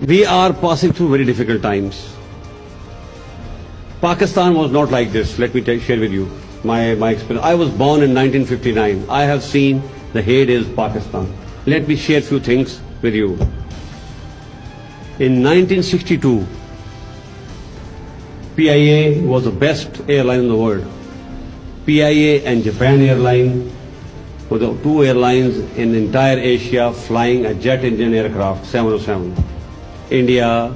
We are passing through very difficult times. Pakistan was not like this. Let me share with you my experience. I was born in 1959. I have seen the heydays of Pakistan. Let me share few things with you. In 1962, PIA was the best airline in the world. PIA and Japan Airline were the two airlines in entire Asia flying a jet engine aircraft, 707. India,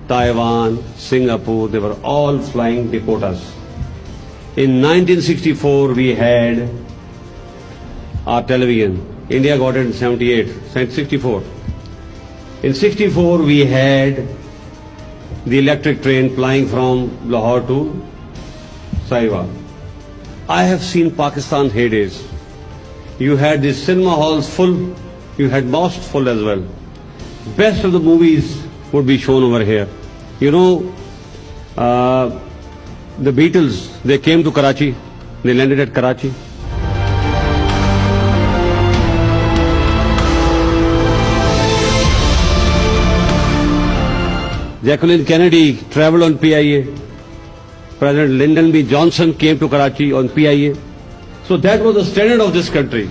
Taiwan, Singapore, they were all flying Dakotas. In 1964, we had our television. India got it in 78, 64. In 64, we had the electric train flying from Lahore to Sahiwal. I have seen Pakistan heydays. You had the cinema halls full, you had mosques full as well. Best of the movies would be shown over here. You know, the Beatles, they came to Karachi, they landed at Karachi. Jacqueline Kennedy traveled on PIA. President Lyndon B. Johnson came to Karachi on PIA. So that was the standard of this country.